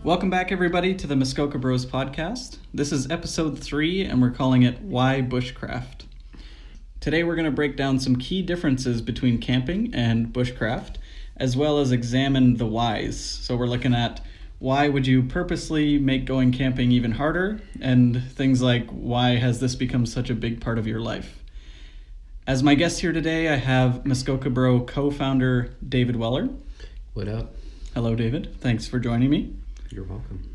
Welcome back, everybody, to the Muskoka Bros podcast. This is episode 3, and we're calling it Why Bushcraft. Today we're going to break down some key differences between camping and bushcraft, as well as examine the whys. So we're looking at why would you purposely make going camping even harder, and things like why has this become such a big part of your life. As my guest here today, I have Muskoka Bro co-founder David Weller. What up? Hello, David. Thanks for joining me. You're welcome.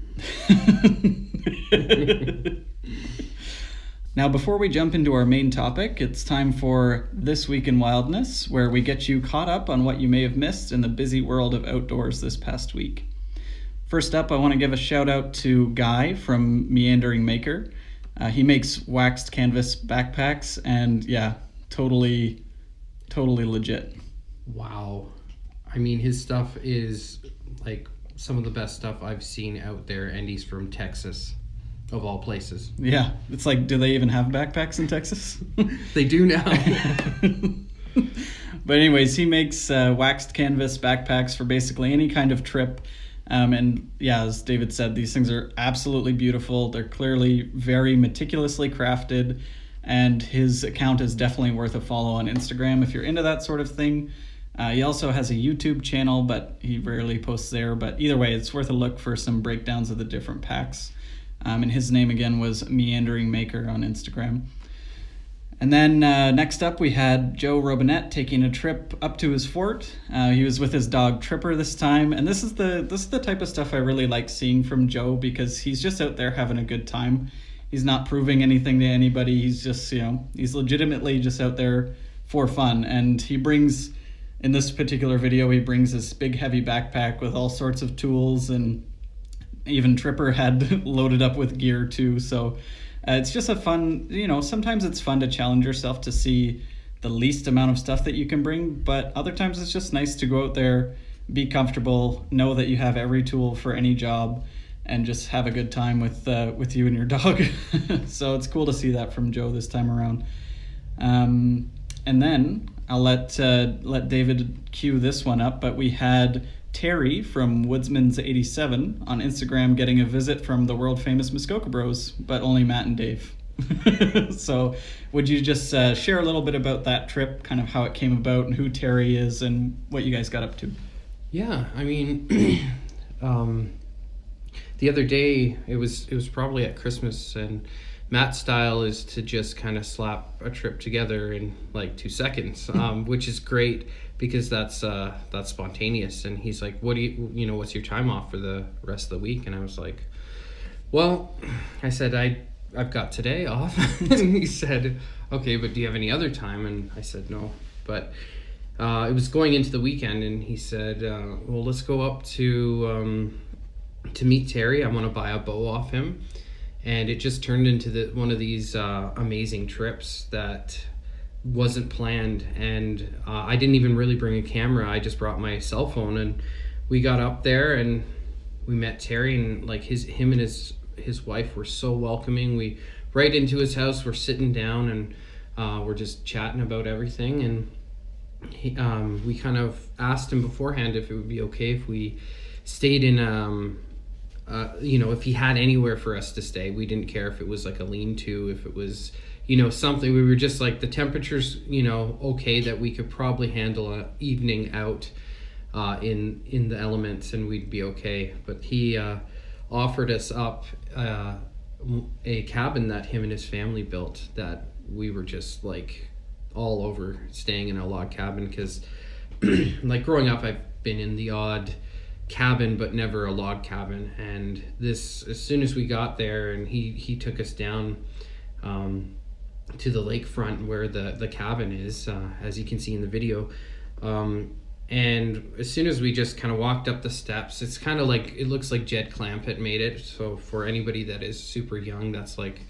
Now, before we jump into our main topic, it's time for This Week in Wildness, where we get you caught up on what you may have missed in the busy world of outdoors this past week. First up, I want to give a shout out to Guy from Meandering Maker. He makes waxed canvas backpacks, and yeah, totally legit. Wow. I mean, his stuff is like some of the best stuff I've seen out there, and he's from Texas, of all places. Yeah, it's like, do they even have backpacks in Texas? They do now. But anyways, he makes waxed canvas backpacks for basically any kind of trip. And yeah, as David said, these things are absolutely beautiful. They're clearly very meticulously crafted, and his account is definitely worth a follow on Instagram if you're into that sort of thing. He also has a YouTube channel, but he rarely posts there. But either way, it's worth a look for some breakdowns of the different packs. And his name again was Meandering Maker on Instagram. And then next up, we had Joe Robinette taking a trip up to his fort. He was with his dog Tripper this time, and this is the type of stuff I really like seeing from Joe, because he's just out there having a good time. He's not proving anything to anybody. He's just, he's legitimately just out there for fun. And he brings, in this particular video, he brings this big heavy backpack with all sorts of tools, and even Tripper had loaded up with gear too. So it's just a fun, sometimes it's fun to challenge yourself to see the least amount of stuff that you can bring, but other times it's just nice to go out there, be comfortable, know that you have every tool for any job, and just have a good time with you and your dog. So it's cool to see that from Joe this time around. And then I'll let David cue this one up, but we had Terry from Woodsman's 87 on Instagram getting a visit from the world famous Muskoka Bros, but only Matt and Dave. So would you just share a little bit about that trip, kind of how it came about and who Terry is and what you guys got up to? Yeah, I mean, the other day, it was probably at Christmas, and Matt's style is to just kind of slap a trip together in like 2 seconds, which is great because that's spontaneous. And he's like, "What do you what's your time off for the rest of the week?" And I was like, "Well," I said, I've got today off." And he said, "Okay, but do you have any other time?" And I said, "No." But it was going into the weekend, and he said, "Well, let's go up to meet Terry. I want to buy a bow off him." And it just turned into one of these amazing trips that wasn't planned. And I didn't even really bring a camera. I just brought my cell phone, and we got up there and we met Terry, and like him and his wife were so welcoming. We right into his house, we're sitting down, and we're just chatting about everything. And we kind of asked him beforehand if it would be okay if we stayed in if he had anywhere for us to stay. We didn't care if it was like a lean-to, if it was, something. We were just like, the temperature's, okay, that we could probably handle an evening out in the elements, and we'd be okay. But he offered us up a cabin that him and his family built, that we were just like all over staying in a log cabin, because like growing up, I've been in the odd cabin but never a log cabin. And this, as soon as we got there, and he took us down to the lakefront where the cabin is, as you can see in the video, and as soon as we just kind of walked up the steps, it's kind of like, it looks like Jed Clamp had made it. So for anybody that is super young, that's like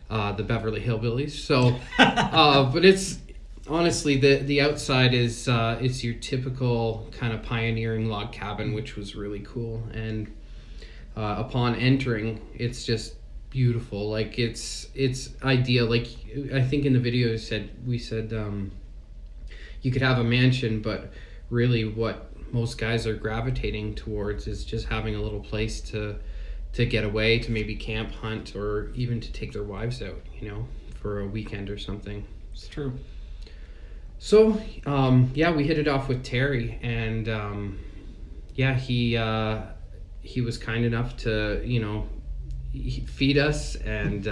the Beverly Hillbillies. So but it's honestly, the outside is it's your typical kind of pioneering log cabin, which was really cool. And upon entering, it's just beautiful. Like it's ideal. Like I think in the video we said you could have a mansion, but really what most guys are gravitating towards is just having a little place to get away, to maybe camp, hunt, or even to take their wives out, for a weekend or something. It's true. So we hit it off with Terry, and he was kind enough to feed us, and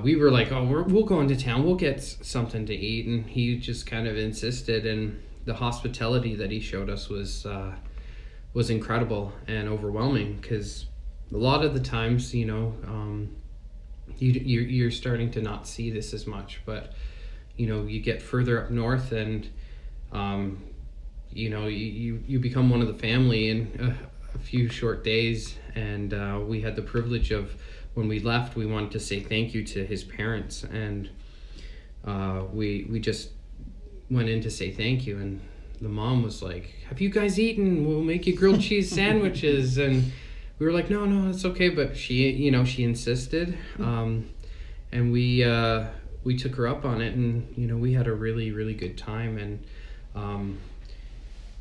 we were like, we'll go into town, we'll get something to eat, and he just kind of insisted, and the hospitality that he showed us was incredible and overwhelming, because a lot of the times you're starting to not see this as much, but you get further up north, and you become one of the family in a few short days. And we had the privilege of, when we left, we wanted to say thank you to his parents, and we just went in to say thank you, and the mom was like, have you guys eaten? We'll make you grilled cheese sandwiches. And we were like, no, it's okay. But she insisted, and we took her up on it, and we had a really, really good time. And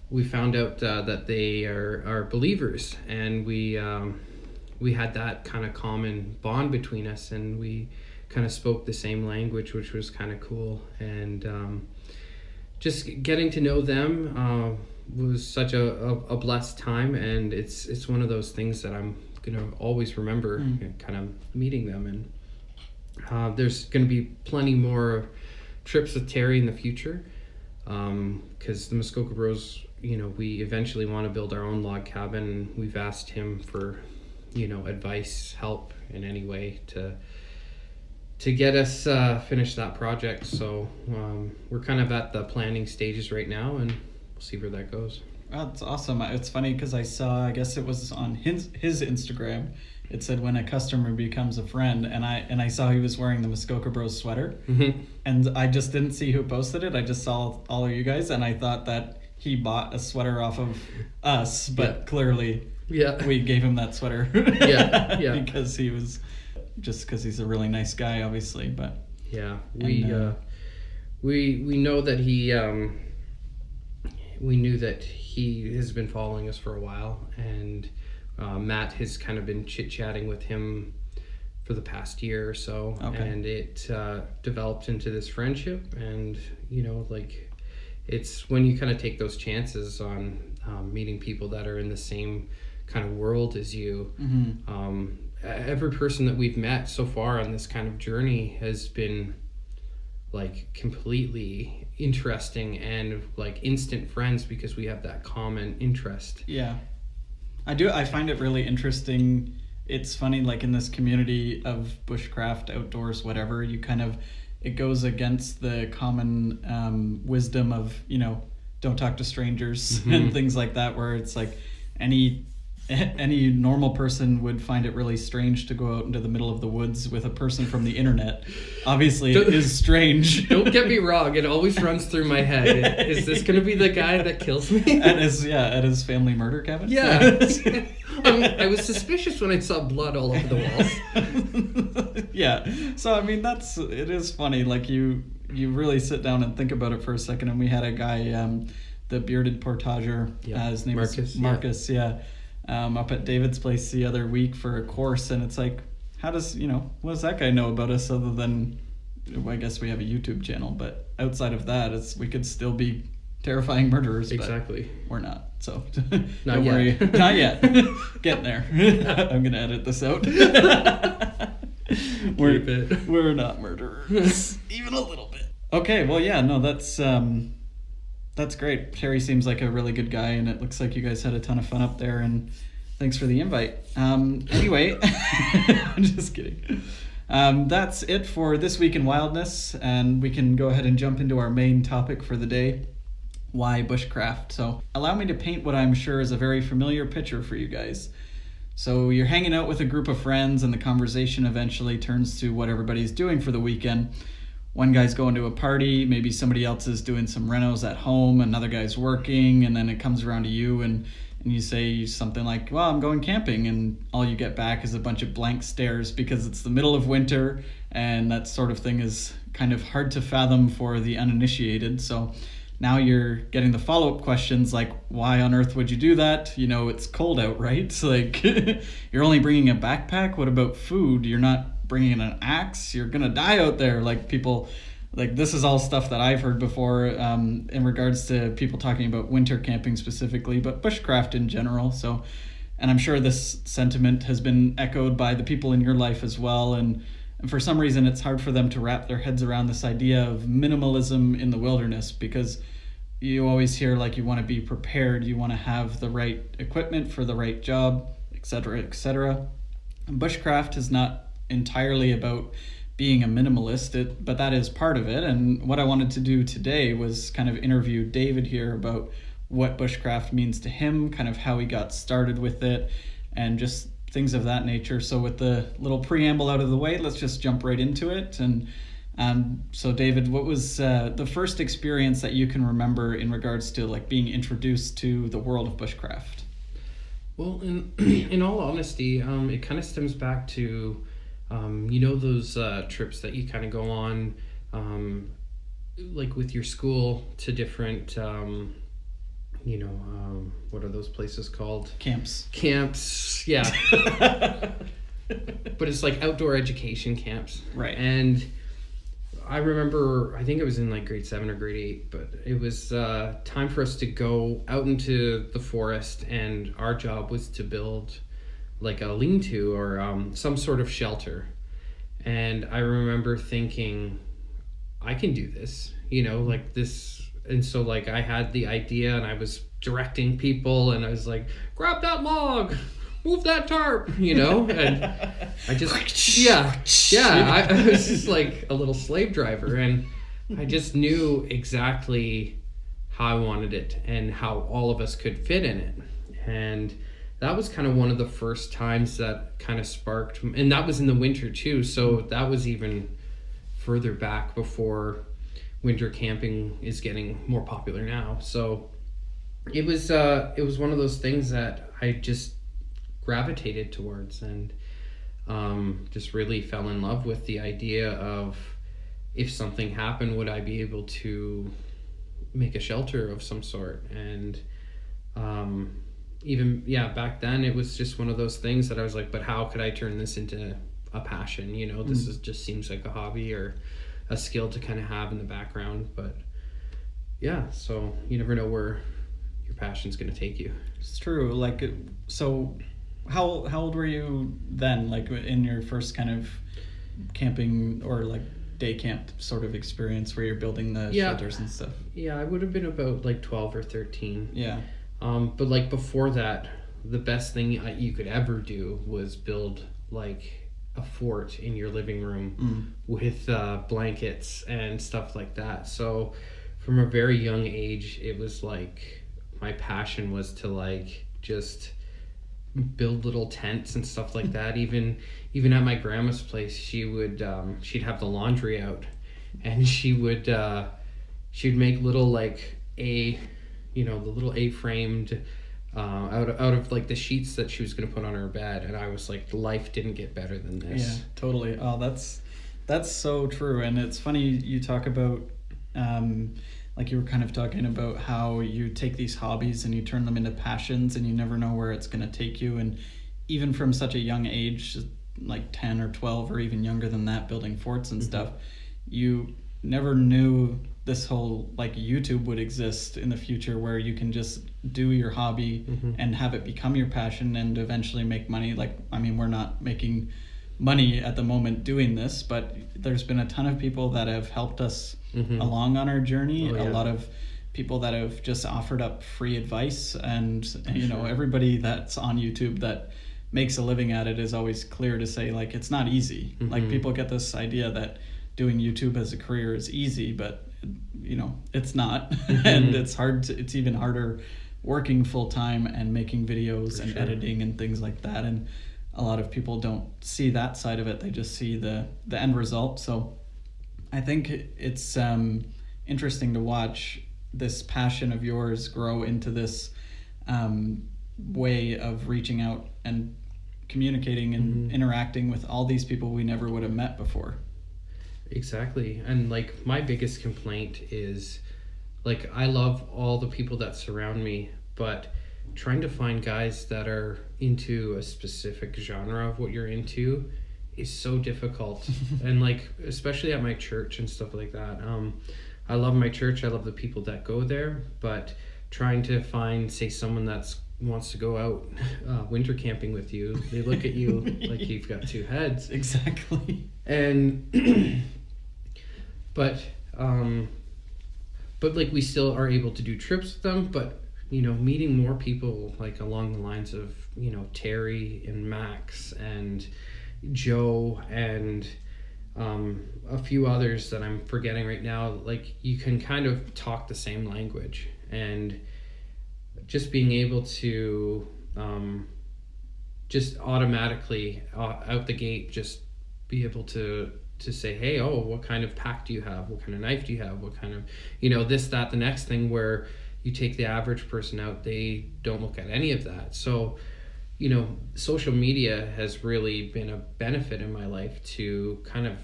we found out that they are believers, and we had that kind of common bond between us, and we kind of spoke the same language, which was kind of cool. And just getting to know them was such a blessed time, and it's one of those things that I'm gonna always remember, kind of meeting them. And there's gonna be plenty more trips with Terry in the future, because the Muskoka Bros, we eventually want to build our own log cabin, and we've asked him for advice, help in any way to get us finish that project. So we're kind of at the planning stages right now, and we'll see where that goes. That's awesome. It's funny because I saw, I guess it was on his Instagram, it said when a customer becomes a friend, and I saw he was wearing the Muskoka Bros sweater, and I just didn't see who posted it. I just saw all of you guys, and I thought that he bought a sweater off of us, but clearly we gave him that sweater because he was, just because he's a really nice guy, obviously. But we know that he we knew that he has been following us for a while, and Matt has kind of been chit-chatting with him for the past year or so. And it developed into this friendship, and it's when you kind of take those chances on meeting people that are in the same kind of world as you. Every person that we've met so far on this kind of journey has been like completely interesting and like instant friends, because we have that common interest. I find it really interesting. It's funny, like in this community of bushcraft, outdoors, whatever, you kind of, it goes against the common wisdom of, don't talk to strangers and things like that, where it's like any normal person would find it really strange to go out into the middle of the woods with a person from the internet. Obviously, it is strange. Don't get me wrong. It always runs through my head. Is this going to be the guy that kills me? At his family murder cabin? Yeah. I was suspicious when I saw blood all over the walls. Yeah. So, I mean, it is funny. Like, you really sit down and think about it for a second. And we had a guy, the bearded portager, his name is Marcus, up at David's place the other week for a course, and it's like, what does that guy know about us other than, I guess we have a YouTube channel, but outside of that, we could still be terrifying murderers. Exactly. But we're not, so don't worry. Not yet. Getting there. I'm gonna edit this out. We're not murderers, even a little bit. Okay, well, that's great. Terry seems like a really good guy, and it looks like you guys had a ton of fun up there, and thanks for the invite. Anyway, I'm just kidding. That's it for this week in Wildness, and we can go ahead and jump into our main topic for the day, why bushcraft. So allow me to paint what I'm sure is a very familiar picture for you guys. So you're hanging out with a group of friends, and the conversation eventually turns to what everybody's doing for the weekend. One guy's going to a party, maybe somebody else is doing some renos at home, another guy's working, and then it comes around to you, and and you say something like, well, I'm going camping, and all you get back is a bunch of blank stares because it's the middle of winter, and that sort of thing is kind of hard to fathom for the uninitiated. So now you're getting the follow-up questions like, why on earth would you do that? You know, it's cold out, right? So like, you're only bringing a backpack. What about food? You're not bringing an axe. You're gonna die out there. Like, people, like, this is all stuff that I've heard before in regards to people talking about winter camping specifically, but bushcraft in general. So, and I'm sure this sentiment has been echoed by the people in your life as well. And for some reason, it's hard for them to wrap their heads around this idea of minimalism in the wilderness, because you always hear like you want to be prepared, you want to have the right equipment for the right job, etc., etc. Bushcraft is not entirely about being a minimalist, but that is part of it. And what I wanted to do today was kind of interview David here about what bushcraft means to him, kind of how he got started with it, and just things of that nature. So with the little preamble out of the way, let's just jump right into it. And so David, what was the first experience that you can remember in regards to like being introduced to the world of bushcraft? Well, in all honesty, it kind of stems back to those trips that you kind of go on, like with your school to different, what are those places called? Camps, yeah. But it's like outdoor education camps. Right. And I remember, I think it was in like grade 7 or grade 8, but it was time for us to go out into the forest, and our job was to build like a lean-to or some sort of shelter. And I remember thinking, I can do this, like this. And so like I had the idea, and I was directing people, and I was like, grab that log, move that tarp, and I just, I was just like a little slave driver, and I just knew exactly how I wanted it and how all of us could fit in it. And that was kind of one of the first times that kind of sparked, and that was in the winter too. So that was even further back before winter camping is getting more popular now. So it was one of those things that I just gravitated towards, and just really fell in love with the idea of, if something happened, would I be able to make a shelter of some sort? And back then it was just one of those things that I was like, but how could I turn this into a passion? This is just seems like a hobby or a skill to kind of have in the background. But yeah, so you never know where your passion's going to take you. It's true. Like, so how old were you then, like in your first kind of camping or like day camp sort of experience where you're building the shelters and stuff? Yeah, I would have been about like 12 or 13. Yeah. But like before that, the best thing you could ever do was build like a fort in your living room with blankets and stuff like that. So from a very young age, it was like my passion was to like just build little tents and stuff like that. Even at my grandma's place, she would she'd have the laundry out, and she'd make little like the little A-framed out of like the sheets that she was going to put on her bed. And I was like, life didn't get better than this. Yeah, totally. Oh, that's so true. And it's funny you talk about like you were kind of talking about how you take these hobbies and you turn them into passions, and you never know where it's going to take you. And even from such a young age, like 10 or 12 or even younger than that, building forts and stuff, you never knew this whole like YouTube would exist in the future, where you can just do your hobby and have it become your passion and eventually make money. Like, I mean, we're not making money at the moment doing this, but there's been a ton of people that have helped us along on our journey. A lot of people that have just offered up free advice, and everybody that's on YouTube that makes a living at it is always clear to say like it's not easy. Like, people get this idea that doing YouTube as a career is easy, but it's not. And it's even harder working full time and making videos and editing and things like that. And a lot of people don't see that side of it. They just see the end result. So I think it's interesting to watch this passion of yours grow into this way of reaching out and communicating and interacting with all these people we never would have met before. Exactly. And like my biggest complaint is, like, I love all the people that surround me, but trying to find guys that are into a specific genre of what you're into is so difficult. And like, especially at my church and stuff like that. I love my church. I love the people that go there, but trying to find, say, someone that wants to go out winter camping with you, they look at you like you've got two heads. Exactly. And but like we still are able to do trips with them, but you know, meeting more people like along the lines of, you know, Terry and Max and Joe and a few others that I'm forgetting right now, like you can kind of talk the same language, and just being able to just automatically out the gate just be able to say, hey, oh, what kind of pack do you have? What kind of knife do you have? What kind of, you know, this, that, the next thing, where you take the average person out, they don't look at any of that. So, you know, social media has really been a benefit in my life to kind of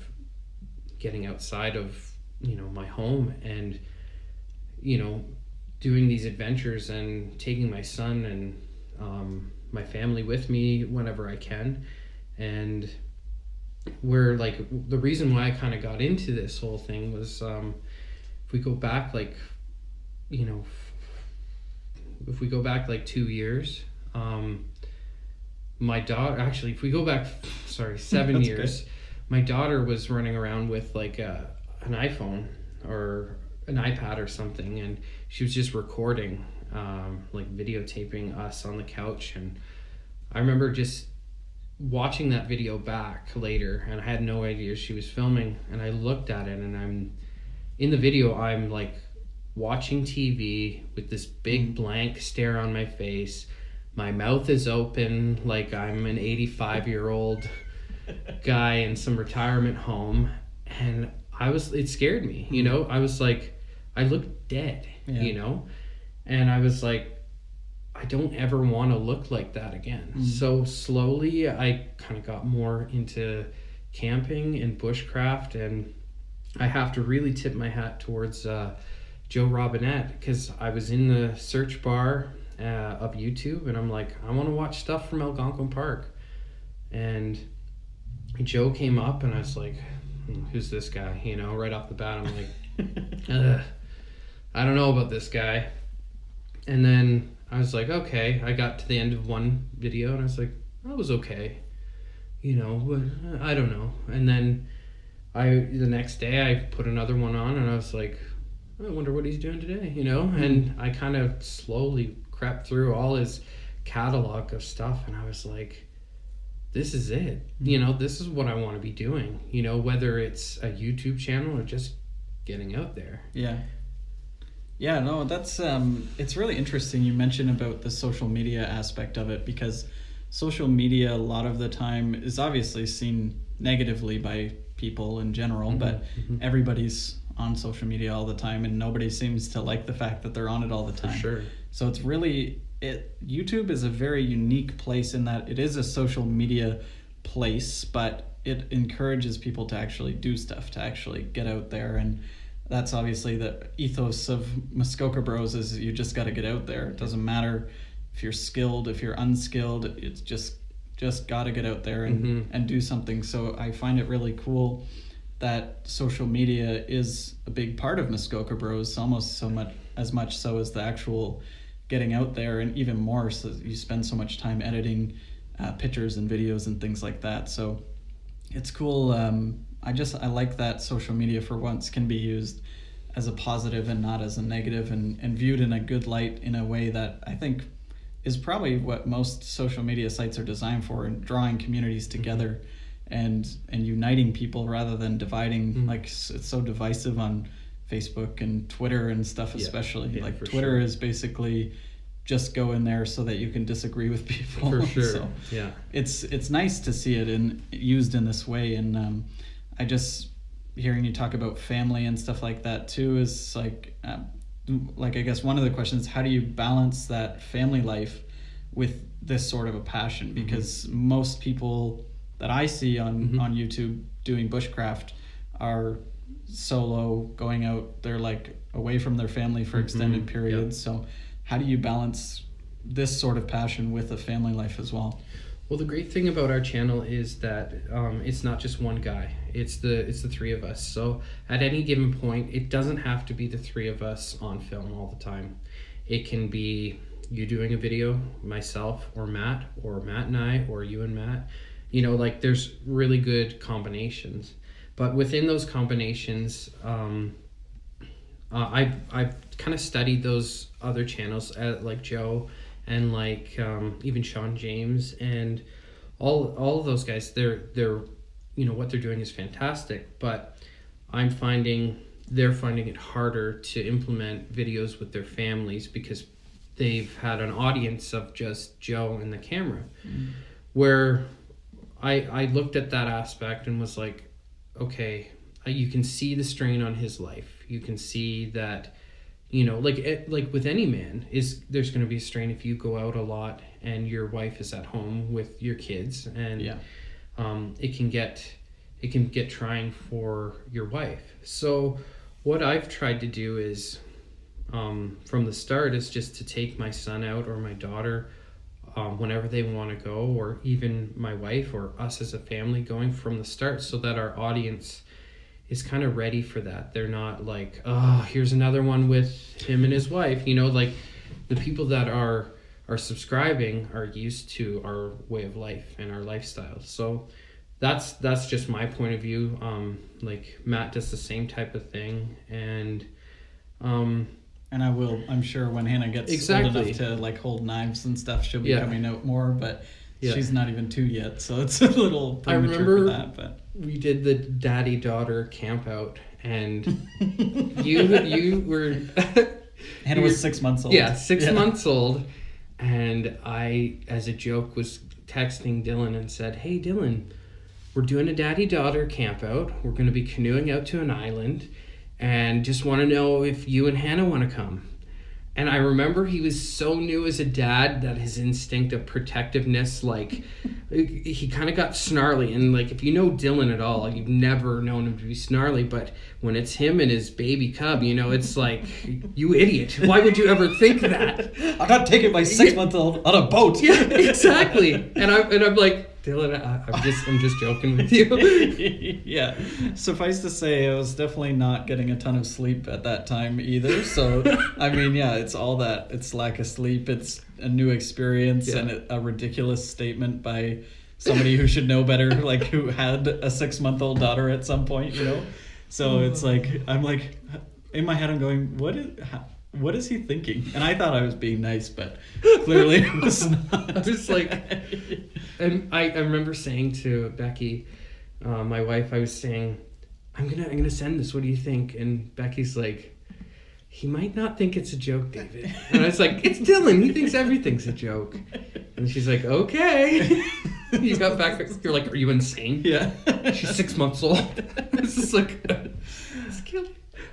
getting outside of, you know, my home and, you know, doing these adventures and taking my son and my family with me whenever I can. And where, like, the reason why I kind of got into this whole thing was, if we go back, like, you know, if we go back like 2 years, my daughter, actually, if we go back, 7 years, good. My daughter was running around with like an iPhone or an iPad or something, and she was just recording, like videotaping us on the couch. And I remember just watching that video back later, and I had no idea she was filming, and I looked at it, and I'm in the video, I'm like watching TV with this big blank stare on my face. My mouth is open like I'm an 85-year-old guy in some retirement home, and it scared me, you know. I was like, I looked dead, you know, and I was like, I don't ever want to look like that again. So slowly I kind of got more into camping and bushcraft, and I have to really tip my hat towards Joe Robinette, because I was in the search bar of YouTube, and I'm like, I want to watch stuff from Algonquin Park, and Joe came up, and I was like, who's this guy? You know, right off the bat, I'm like, I don't know about this guy. And then I was like, okay. I got to the end of one video, and I was like, that was okay, you know, but I don't know. And then the next day I put another one on, and I was like, I wonder what he's doing today, you know. And I kind of slowly crept through all his catalog of stuff, and I was like, this is it, you know, this is what I want to be doing, you know, whether it's a YouTube channel or just getting out there. Yeah, no, that's it's really interesting you mentioned about the social media aspect of it, because social media a lot of the time is obviously seen negatively by people in general, but everybody's on social media all the time, and nobody seems to like the fact that they're on it all the time. For sure. So it's really, YouTube is a very unique place in that it is a social media place, but it encourages people to actually do stuff, to actually get out there. And that's obviously the ethos of Muskoka Bros, is you just got to get out there. It doesn't matter if you're skilled, if you're unskilled, it's just got to get out there and do something. So I find it really cool that social media is a big part of Muskoka Bros, almost as much so as the actual getting out there, and even more so you spend so much time editing pictures and videos and things like that. So it's cool. I like that social media for once can be used as a positive and not as a negative, and viewed in a good light, in a way that I think is probably what most social media sites are designed for, and drawing communities together and uniting people rather than dividing. Like, it's so divisive on Facebook and Twitter and stuff, especially. Like, Twitter is basically just go in there so that you can disagree with people. For sure. So it's nice to see it used in this way. And I just, hearing you talk about family and stuff like that too, is like I guess one of the questions, how do you balance that family life with this sort of a passion, because most people that I see on YouTube doing bushcraft are solo, going out, they're like away from their family for extended periods. So how do you balance this sort of passion with a family life as well? Well, the great thing about our channel is that it's not just one guy. It's the three of us. So at any given point, it doesn't have to be the three of us on film all the time. It can be you doing a video, myself, or Matt and I, or you and Matt. You know, like there's really good combinations. But within those combinations, I've kind of studied those other channels, like Joe and like even Sean James and all of those guys. They're you know, what they're doing is fantastic, but I'm finding they're finding it harder to implement videos with their families because they've had an audience of just Joe and the camera. Where I looked at that aspect and was like, okay, you can see the strain on his life. You can see that, you know, like with any man, there's going to be a strain if you go out a lot and your wife is at home with your kids, and it can get trying for your wife. So what I've tried to do is from the start is just to take my son out or my daughter whenever they want to go, or even my wife or us as a family going from the start, so that our audience is kind of ready for that. They're not like, oh, here's another one with him and his wife. You know, like the people that are subscribing are used to our way of life and our lifestyle. So that's just my point of view. Like Matt does the same type of thing, and I'm sure when Hannah gets old enough to like hold knives and stuff, she'll be coming out more, but she's not even 2 yet, so it's a little premature for that. But we did the daddy-daughter camp out, and you were Hannah was 6 months old. Yeah, 6 months old, and I, as a joke, was texting Dylan and said, "Hey Dylan, we're doing a daddy-daughter camp out. We're going to be canoeing out to an island, and just want to know if you and Hannah want to come." And I remember he was so new as a dad that his instinct of protectiveness, like, he kind of got snarly. And, like, if you know Dylan at all, you've never known him to be snarly. But when it's him and his baby cub, you know, it's like, you idiot. Why would you ever think that? I'm not taking my 6-month-old on a boat. Yeah, exactly. And I'm like, Dylan, I'm just joking with you. Yeah. Suffice to say, I was definitely not getting a ton of sleep at that time either. So, I mean, yeah, it's all that. It's lack of sleep. It's a new experience and a ridiculous statement by somebody who should know better, like who had a 6-month-old daughter at some point, you know? So it's like, I'm like, in my head, I'm going, what is he thinking? And I thought I was being nice, but clearly it was not. I was like, and I remember saying to Becky, my wife, I was saying, I'm gonna send this. What do you think? And Becky's like, he might not think it's a joke, David. And I was like, it's Dylan. He thinks everything's a joke. And she's like, okay. You got back. You're like, are you insane? Yeah. She's 6 months old. It's just like,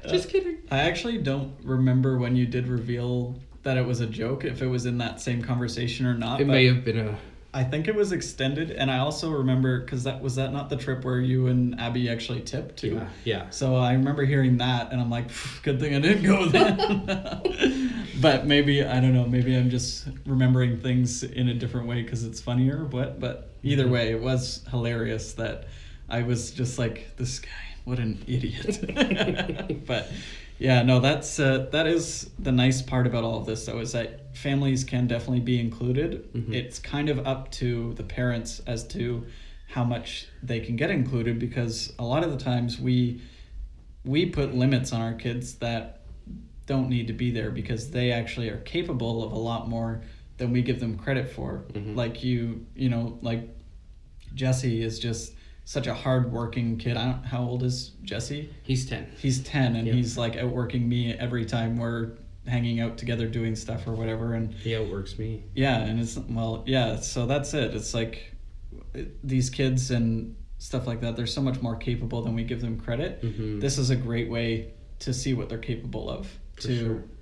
just kidding. I actually don't remember when you did reveal that it was a joke, if it was in that same conversation or not. It may have been I think it was extended, and I also remember, because was that not the trip where you and Abby actually tipped too? Yeah. So I remember hearing that, and I'm like, good thing I didn't go then. But maybe, I don't know, maybe I'm just remembering things in a different way because it's funnier, but either way, it was hilarious that I was just like, this guy, what an idiot. But yeah, no, that is the nice part about all of this, though, is that families can definitely be included. It's kind of up to the parents as to how much they can get included, because a lot of the times we put limits on our kids that don't need to be there, because they actually are capable of a lot more than we give them credit for. Like you know, like Jesse is just such a hard-working kid. How old is Jesse? He's 10. He's 10, and he's like outworking me every time we're hanging out together doing stuff or whatever. And he outworks me. Yeah, and it's, well, yeah, so that's it. It's like these kids and stuff like that, they're so much more capable than we give them credit. This is a great way to see what they're capable of,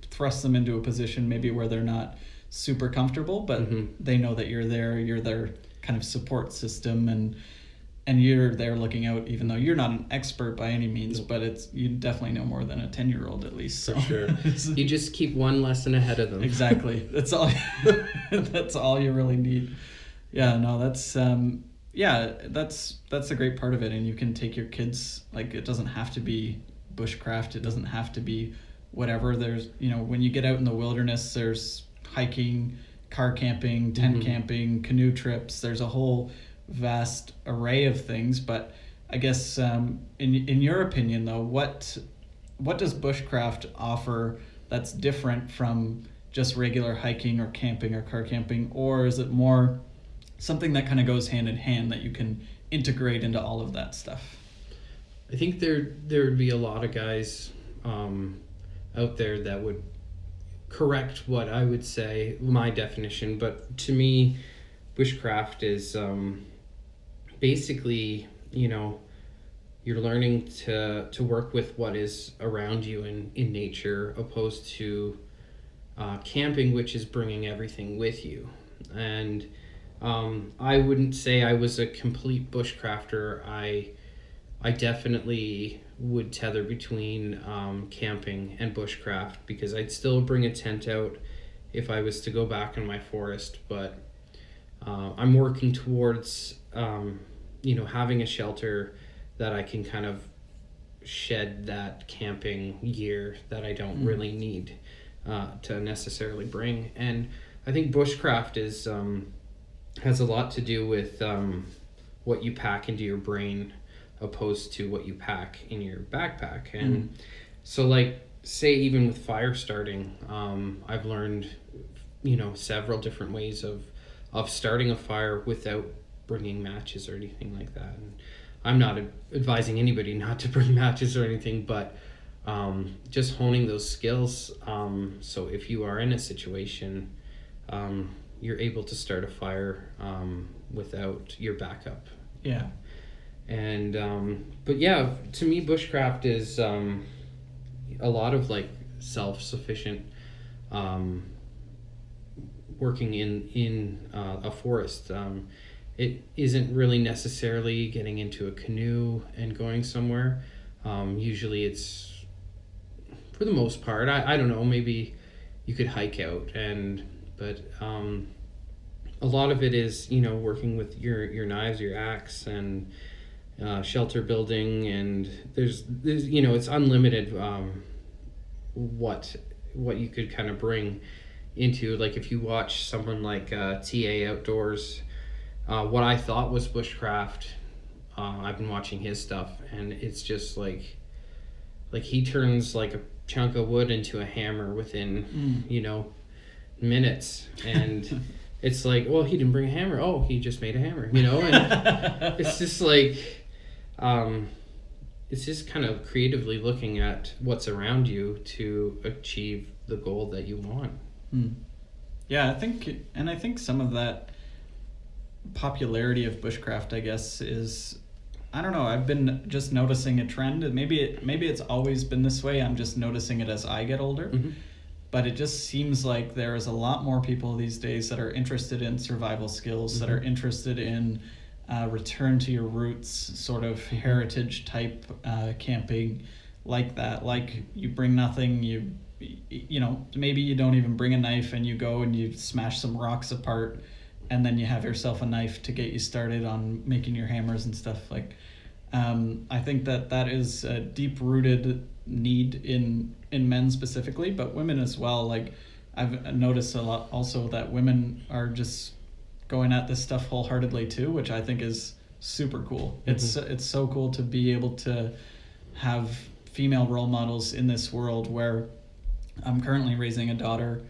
thrust them into a position maybe where they're not super comfortable, but they know that you're there. You're their kind of support system, and you're there looking out, even though you're not an expert by any means, but you definitely know more than a 10-year-old at least. So. For sure. You just keep one lesson ahead of them. Exactly. That's all. That's all you really need. Yeah. No. That's that's a great part of it, and you can take your kids. Like, it doesn't have to be bushcraft. It doesn't have to be whatever. There's, when you get out in the wilderness, there's hiking, car camping, tent camping, canoe trips. There's a whole vast array of things, but I guess in your opinion though, what does bushcraft offer that's different from just regular hiking or camping or car camping, or is it more something that kind of goes hand in hand that you can integrate into all of that stuff? I think there would be a lot of guys out there that would correct what I would say my definition, but to me bushcraft is basically, you're learning to work with what is around you in nature, opposed to camping, which is bringing everything with you. And I wouldn't say I was a complete bushcrafter. I definitely would tether between camping and bushcraft, because I'd still bring a tent out if I was to go back in my forest, but I'm working towards having a shelter that I can kind of shed that camping gear that I don't really need to necessarily bring. And I think bushcraft has a lot to do with what you pack into your brain opposed to what you pack in your backpack. And so, like, say even with fire starting, I've learned several different ways of starting a fire without bringing matches or anything like that. And I'm not advising anybody not to bring matches or anything, but just honing those skills, so if you are in a situation, you're able to start a fire without your backup. Yeah. And but yeah, to me bushcraft is a lot of like self-sufficient working in a forest. It isn't really necessarily getting into a canoe and going somewhere. Usually it's, for the most part, I don't know, maybe you could hike out, but a lot of it is, working with your knives, your axe, and shelter building, and there's it's unlimited what you could kind of bring into, like, if you watch someone like TA Outdoors, what I thought was bushcraft, I've been watching his stuff, and it's just like he turns like a chunk of wood into a hammer within minutes, and it's like, well, he didn't bring a hammer, oh, he just made a hammer, and it's just like it's just kind of creatively looking at what's around you to achieve the goal that you want. Yeah, I think some of that popularity of bushcraft, I guess, is, I don't know, I've been just noticing a trend, and maybe it's always been this way, I'm just noticing it as I get older, but it just seems like there's a lot more people these days that are interested in survival skills, that are interested in return to your roots, sort of heritage type camping, like that. Like, you bring nothing, maybe you don't even bring a knife, and you go and you smash some rocks apart, and then you have yourself a knife to get you started on making your hammers and stuff. Like, I think that is a deep-rooted need in men specifically, but women as well. Like, I've noticed a lot also that women are just going at this stuff wholeheartedly too, which I think is super cool. It's so cool to be able to have female role models in this world, where I'm currently raising a daughter,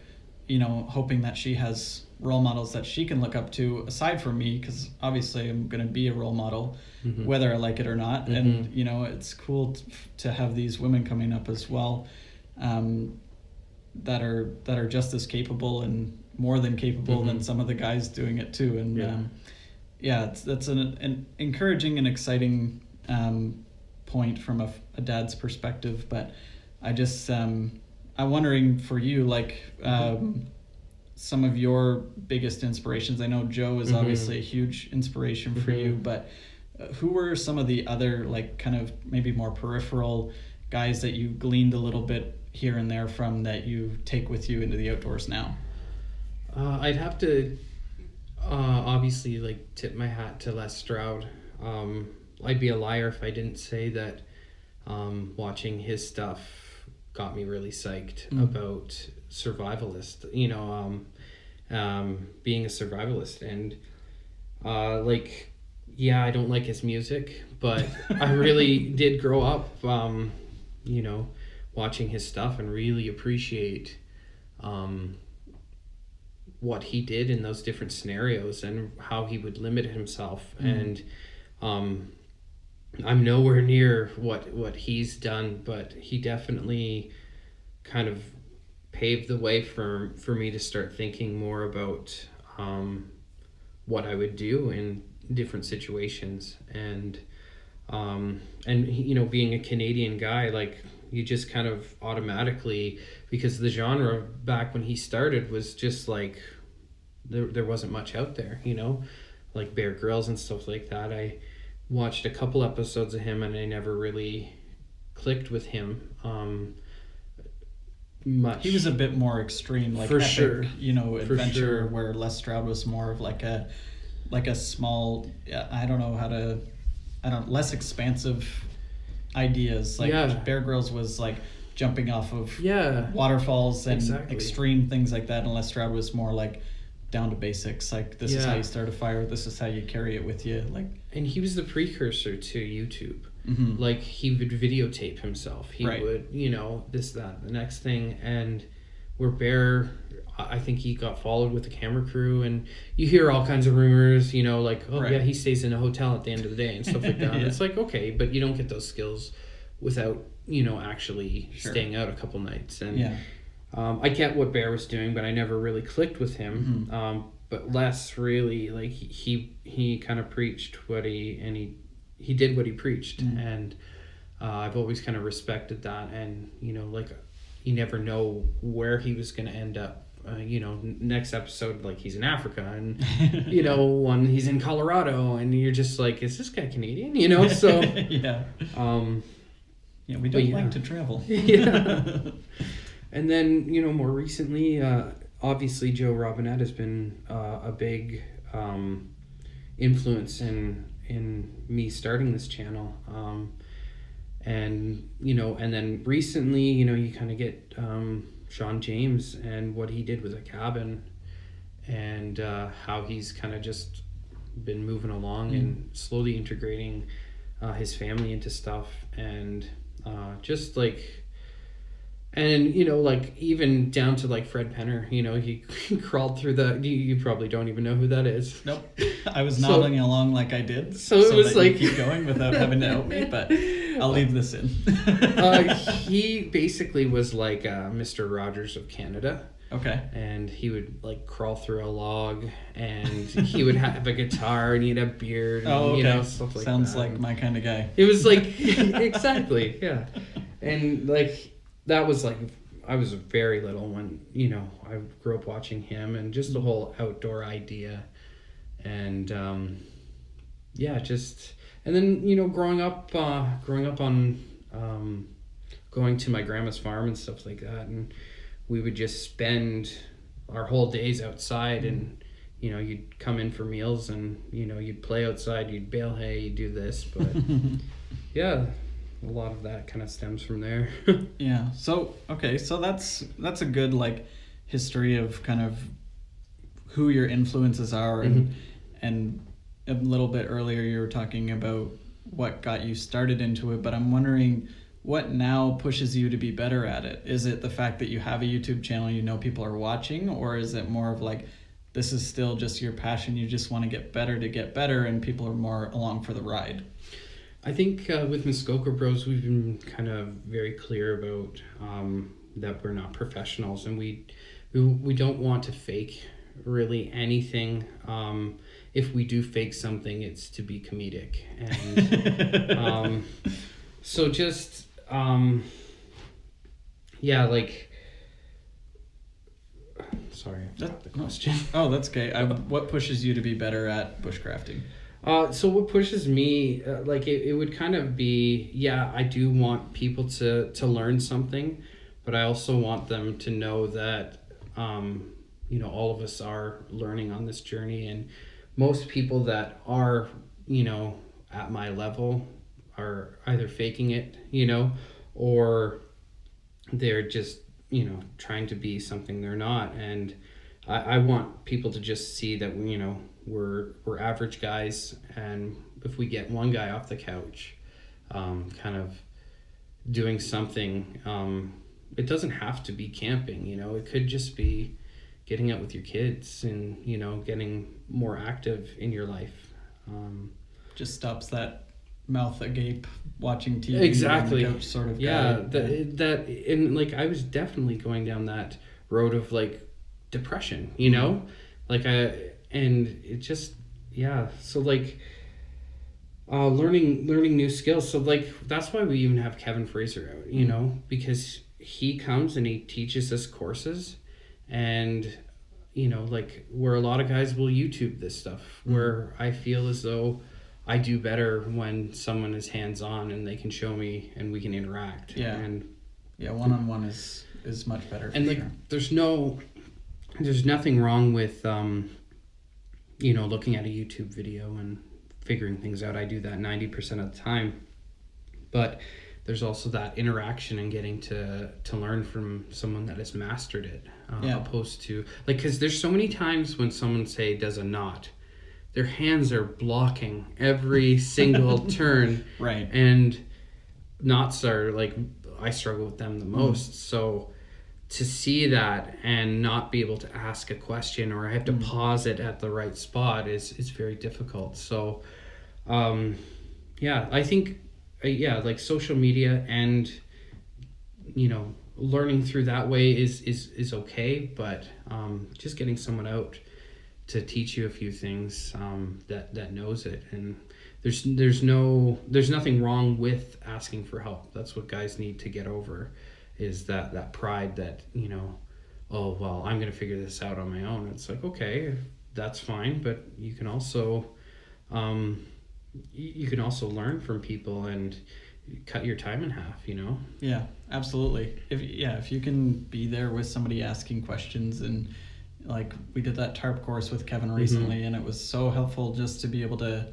hoping that she has role models that she can look up to aside from me, because obviously I'm going to be a role model whether I like it or not. And it's cool to have these women coming up as well, that are just as capable and more than capable than some of the guys doing it too. And that's an encouraging and exciting point from a dad's perspective. But I just I'm wondering for you, like, some of your biggest inspirations? I know Joe is obviously a huge inspiration for you, but who were some of the other, like, kind of maybe more peripheral guys that you gleaned a little bit here and there from that you take with you into the outdoors now? I'd have to obviously like tip my hat to Les Stroud. I'd be a liar if I didn't say that watching his stuff got me really psyched about survivalist, being a survivalist. And I don't like his music, but I really did grow up watching his stuff and really appreciate what he did in those different scenarios and how he would limit himself. And I'm nowhere near what he's done, but he definitely kind of paved the way for me to start thinking more about what I would do in different situations. And being a Canadian guy, like, you just kind of automatically, because the genre back when he started was just like there wasn't much out there, like Bear Grylls and stuff like that. I watched a couple episodes of him and I never really clicked with him much. He was a bit more extreme, like, for epic, sure, adventure, sure. Where Les Stroud was more of like a small, less expansive ideas. Like Bear Grylls was like jumping off of waterfalls and extreme things like that, and Les Stroud was more like down to basics, like this is how you start a fire, this is how you carry it with you, like. And he was the precursor to YouTube. Like, he would videotape himself, he would this, that, the next thing. And where Bear, I think he got followed with the camera crew, and you hear all kinds of rumors, he stays in a hotel at the end of the day and stuff like that. It's like, okay, but you don't get those skills without actually staying out a couple nights. And I get what Bear was doing, but I never really clicked with him. But Les really, like, he kind of preached he did what he preached. And I've always kind of respected that. And you never know where he was going to end up. Next episode, like, he's in Africa, and one he's in Colorado, and you're just like, is this guy Canadian? So we don't like to travel. And then more recently, obviously Joe Robinette has been a big influence in me starting this channel. And then recently, you kind of get Sean James and what he did with a cabin, and how he's kind of just been moving along and slowly integrating his family into stuff, and just like, and like, even down to like Fred Penner, he crawled through you probably don't even know who that is. Nope. I was nodding along like I did, so it was that like, you keep going without having to help me, but I'll leave this in. He basically was like Mr. Rogers of Canada. Okay. And he would like crawl through a log, and he would have a guitar, and he'd have beard, and stuff like Sounds that. like my kind of guy. It was like exactly, yeah. And like, that was like, I was very little when I grew up watching him, and just the whole outdoor idea, and and then growing up on going to my grandma's farm and stuff like that, and we would just spend our whole days outside, and you'd come in for meals, and you'd play outside, you'd bale hay, you'd do this, but a lot of that kind of stems from there. Yeah. So that's a good, like, history of kind of who your influences are, and a little bit earlier you were talking about what got you started into it, but I'm wondering what now pushes you to be better at it. Is it the fact that you have a YouTube channel, people are watching, or is it more of like, this is still just your passion, you just want to get better, and people are more along for the ride? I think with Muskoka Bros, we've been kind of very clear about that we're not professionals, and we don't want to fake really anything. If we do fake something, it's to be comedic, and so just sorry, I forgot the question. Oh, that's okay. What pushes you to be better at bushcrafting? So what pushes me, it would kind of be, I do want people to learn something, but I also want them to know that, all of us are learning on this journey, and most people that are, at my level are either faking it, or they're just, trying to be something they're not. And I want people to just see that, we're average guys, and if we get one guy off the couch, kind of doing something, it doesn't have to be camping, it could just be getting out with your kids and, getting more active in your life. Just stops that mouth agape watching TV exactly on the couch sort of guy. That and I was definitely going down that road of depression, and it just, so learning new skills. So that's why we even have Kevin Fraser out, because he comes and he teaches us courses, and where a lot of guys will YouTube this stuff, where I feel as though I do better when someone is hands-on and they can show me and we can interact. One-on-one is much better. And there's nothing wrong with looking at a YouTube video and figuring things out. I do that 90% of the time. But there's also that interaction and getting to learn from someone that has mastered it, opposed to because there's so many times when someone does a knot, their hands are blocking every single turn, right? And knots are I struggle with them the most. So to see that and not be able to ask a question, or I have to pause it at the right spot, is very difficult. So I think social media and learning through that way is okay, but just getting someone out to teach you a few things that knows it. And there's nothing wrong with asking for help. That's what guys need to get over, is that pride that oh well, I'm gonna figure this out on my own. It's okay, that's fine, but you can also learn from people and cut your time in half. Yeah, absolutely. If you can be there with somebody asking questions, and we did that tarp course with Kevin recently, and it was so helpful just to be able to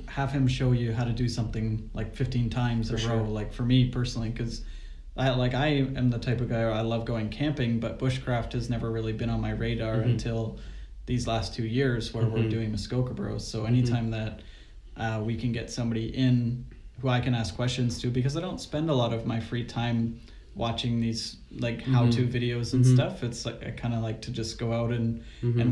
have him show you how to do something 15 times in a row. For me personally, because I am the type of guy, I love going camping, but bushcraft has never really been on my radar until these last 2 years where we're doing Muskoka Bros. So anytime that we can get somebody in who I can ask questions to, because I don't spend a lot of my free time watching these how-to videos and stuff. It's I kind of like to just go out and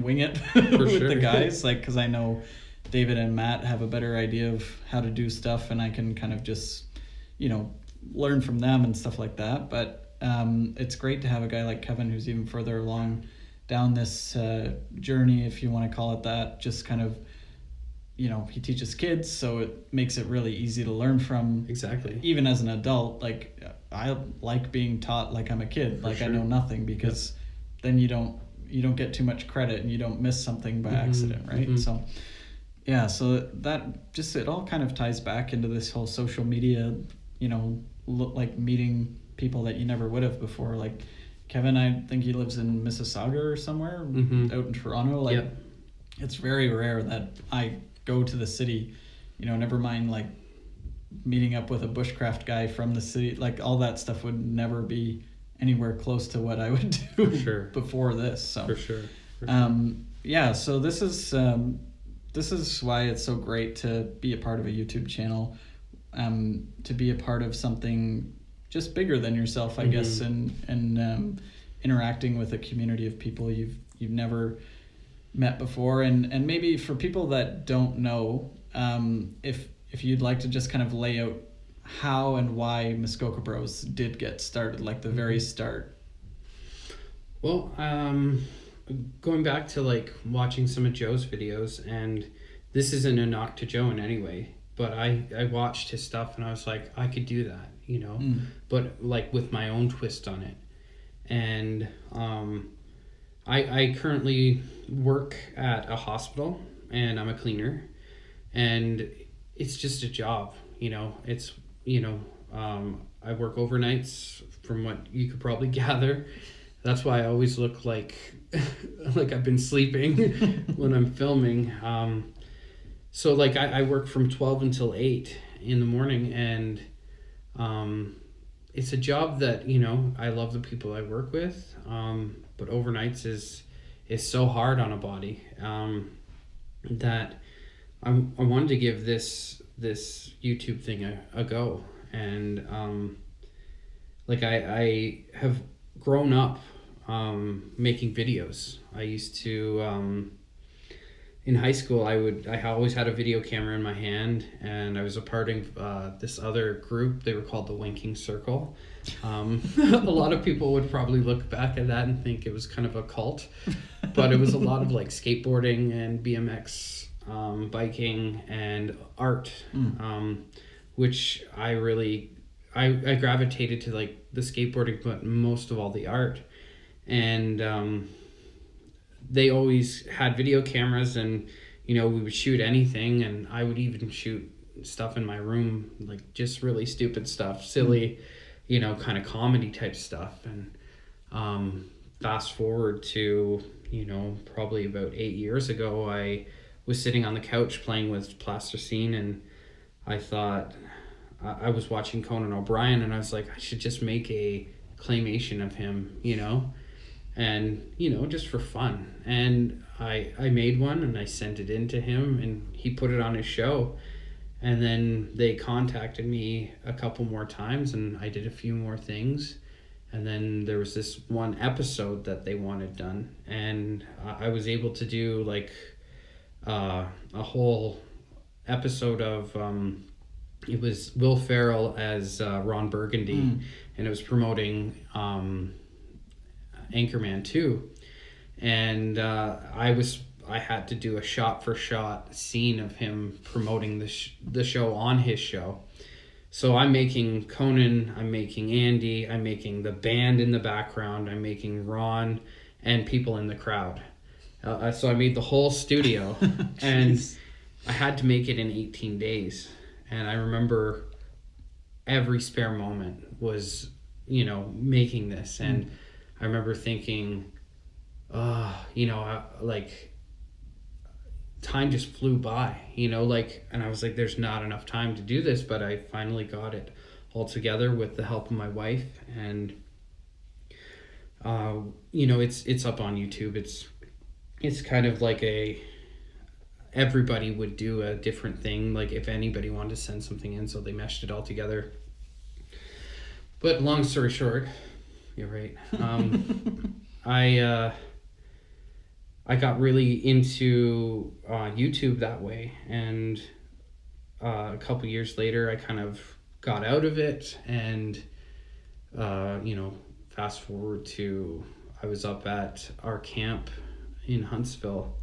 wing it with the guys, because I know David and Matt have a better idea of how to do stuff, and I can kind of just learn from them and stuff like that. But it's great to have a guy like Kevin who's even further along down this journey, if you want to call it that. Just kind of he teaches kids, so it makes it really easy to learn from. Exactly. Even as an adult, I like being taught like I'm a kid, I know nothing, because then you don't get too much credit and you don't miss something by accident, right? So so that just, it all kind of ties back into this whole social media, meeting people that you never would have before. Kevin, I think he lives in Mississauga or somewhere out in Toronto. It's very rare that I go to the city, never mind meeting up with a bushcraft guy from the city. All that stuff would never be anywhere close to what I would do before this. So for sure. So this is why it's so great to be a part of a YouTube channel, to be a part of something just bigger than yourself, I guess, and interacting with a community of people you've never met before. And maybe for people that don't know, if you'd like to just kind of lay out how and why Muskoka Bros did get started, the very start. Well, going back to watching some of Joe's videos, and this isn't a knock to Joe in any way, but I watched his stuff and I was like, I could do that, but with my own twist on it. And I currently work at a hospital, and I'm a cleaner, and it's just a job, it's, I work overnights, from what you could probably gather. That's why I always look like like I've been sleeping when I'm filming. So like I work from 12 until 8 in the morning, and it's a job that, I love the people I work with, but overnights is so hard on a body, that I wanted to give this YouTube thing a go. And like I have grown up making videos. I used to in high school, I always had a video camera in my hand, and I was a part of this other group. They were called the Winking Circle. A lot of people would probably look back at that and think it was kind of a cult, but it was a lot of like skateboarding and BMX, biking and art, which I gravitated to, like the skateboarding, but most of all the art. And they always had video cameras, and we would shoot anything, and I would even shoot stuff in my room, like just really stupid stuff, silly, kind of comedy type stuff. And fast forward to probably about 8 years ago, I was sitting on the couch playing with plasticine, and I thought, I was watching Conan O'Brien, and I was like, I should just make a claymation of him, and just for fun. And I made one, and I sent it in to him, and he put it on his show. And then they contacted me a couple more times, and I did a few more things. And then there was this one episode that they wanted done, and I was able to do like a whole episode of it was Will Ferrell as Ron Burgundy, and it was promoting Anchorman 2, and I had to do a shot-for-shot scene of him promoting the show on his show. So I'm making Conan, I'm making Andy, I'm making the band in the background, I'm making Ron, and people in the crowd. So I made the whole studio, and I had to make it in 18 days. And I remember every spare moment was, making this, and I remember thinking, like time just flew by, and I was like, there's not enough time to do this, but I finally got it all together with the help of my wife. And, it's up on YouTube. It's kind of like everybody would do a different thing, like if anybody wanted to send something in, so they meshed it all together. But long story short, you're right. I got really into YouTube that way, and a couple years later, I kind of got out of it, and fast forward to I was up at our camp in Huntsville,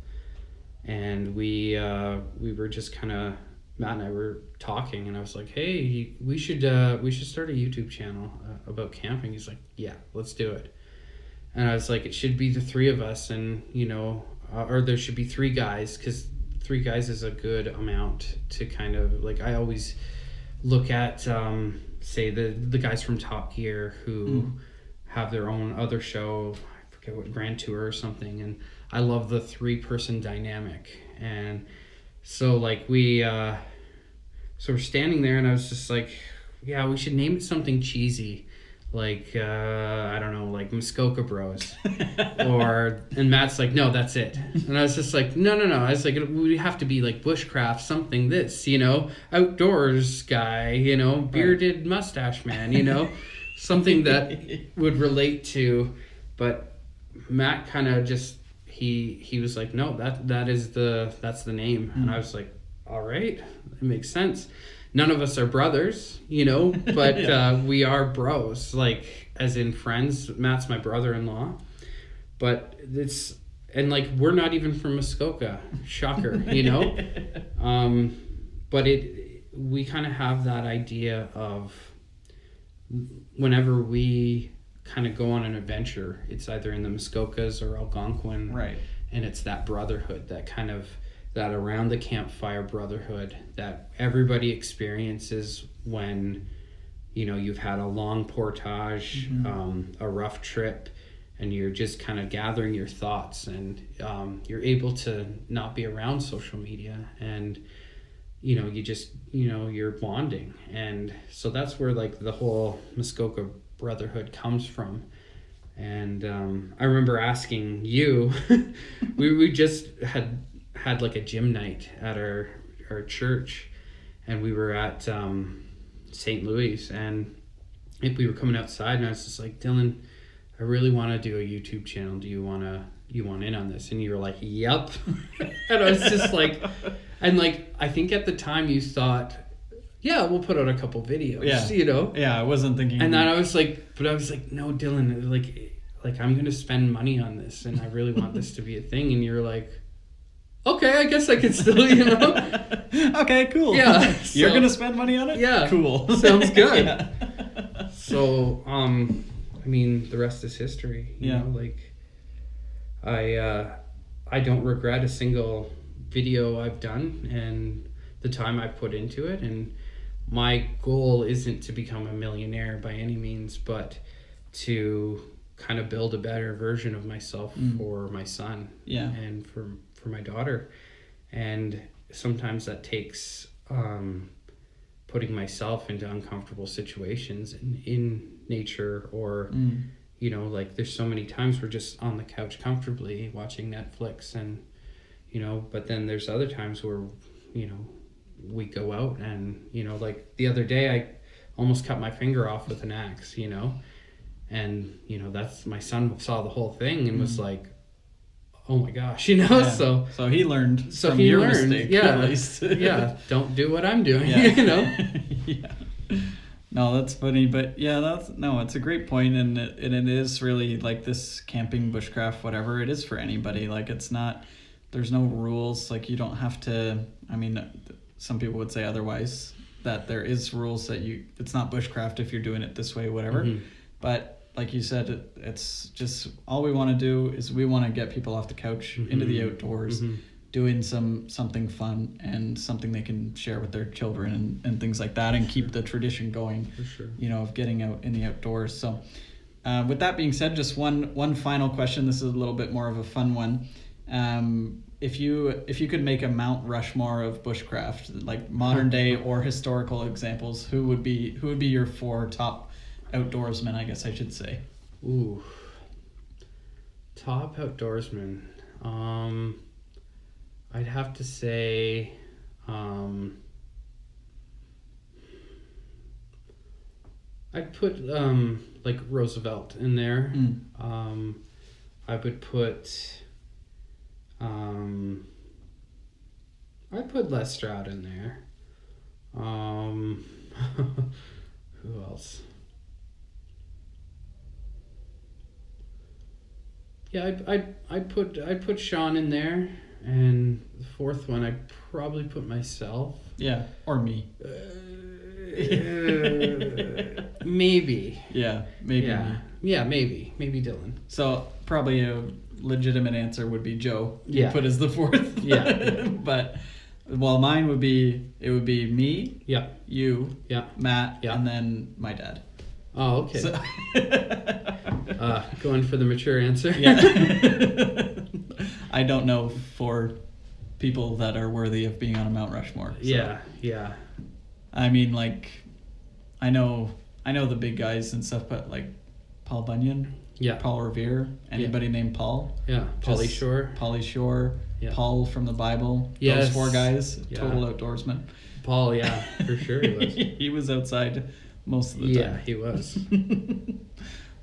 and we were just kind of, Matt and I were talking, and I was like, hey, we should start a YouTube channel about camping. He's like, yeah, let's do it. And I was like, it should be the three of us, and or there should be three guys, because 3 guys is a good amount to kind of, like, I always look at say the guys from Top Gear who have their own other show, I forget what, Grand Tour or something, and I love the 3-person dynamic. And so like so we're standing there, and I was just like, yeah, we should name it something cheesy, like I don't know, like Muskoka Bros. And Matt's like, no, that's it. And I was just like, no. I was like, we have to be like Bushcraft, something this, outdoors guy, bearded mustache man, something that would relate to. But Matt kind of just, he was like, no, that's the name. And I was like, all right, it makes sense. None of us are brothers, but yeah. We are bros, like as in friends. Matt's my brother-in-law, but we're not even from Muskoka, shocker, but we kind of have that idea of whenever we kind of go on an adventure. It's either in the Muskokas or Algonquin. Right. And it's that brotherhood, that around the campfire brotherhood that everybody experiences when, you've had a long portage, a rough trip, and you're just kind of gathering your thoughts, and you're able to not be around social media, and you're bonding. And so that's where like the whole Muskoka brotherhood comes from. And I remember asking you, we just had like a gym night at our church, and we were at St. Louis, and we were coming outside, and I was just like, Dylan, I really want to do a YouTube channel. Do you want in on this? And you were like, yep. And I was just like, and like, I think at the time you thought, yeah, we'll put out a couple videos, Yeah, I wasn't thinking. And then I was like, no, Dylan, like I'm going to spend money on this, and I really want this to be a thing. And you're like, okay, I guess I can still, Okay, cool. Yeah. You're going to spend money on it? Yeah. Cool. Sounds good. Yeah. So, I mean, the rest is history. You know, like I don't regret a single video I've done and the time I put into it. And my goal isn't to become a millionaire by any means, but to kind of build a better version of myself for my son and for my daughter. And sometimes that takes putting myself into uncomfortable situations in nature, or like there's so many times we're just on the couch comfortably watching Netflix, and but then there's other times where we go out, and like the other day I almost cut my finger off with an axe, and that's, my son saw the whole thing and was like, oh my gosh, so he learned from your mistake, at least. Don't do what I'm doing. No, that's funny, but it's a great point, and it is really like this camping, bushcraft, whatever it is for anybody. Like there's no rules. Like you don't have to. I mean, some people would say otherwise, that there is rules that it's not bushcraft if you're doing it this way, whatever. But like you said, it's just all we want to do is we want to get people off the couch into the outdoors, doing something fun and something they can share with their children and things like that, and keep the tradition going, for sure. Of getting out in the outdoors. So with that being said, just one final question. This is a little bit more of a fun one. If you could make a Mount Rushmore of bushcraft, like modern day or historical examples, who would be your 4 top outdoorsmen, I guess I should say? Ooh, top outdoorsmen. I'd have to say, I'd put like Roosevelt in there. I would put I'd put Les Stroud in there. Who else? Yeah, I'd put Sean in there, and the 4th one I'd probably put myself. Yeah, or me. Maybe. Yeah, maybe. Yeah, maybe Dylan. So probably a legitimate answer would be Joe. Yeah. Put as the 4th. Yeah. But mine would be me. Yeah. You. Yeah. Matt. Yeah. And then my dad. Oh, okay. So going for the mature answer. Yeah. I don't know 4 people that are worthy of being on a Mount Rushmore. So. Yeah. I mean, like, I know the big guys and stuff, but like Paul Bunyan, Paul Revere, anybody named Paul. Yeah, Pauly Shore. Yeah. Paul from the Bible. Yes. Those 4 guys, total outdoorsmen. Paul, yeah, for sure he was. He was outside most of the time. Yeah, he was.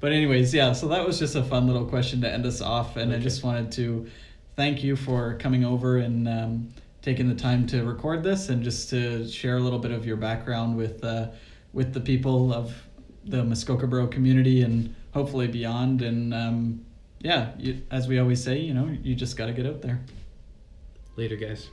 But anyways, so that was just a fun little question to end us off, and I just wanted to thank you for coming over and taking the time to record this, and just to share a little bit of your background with the people of the Muskoka Bro community and hopefully beyond. And as we always say, you just got to get out there. Later, guys.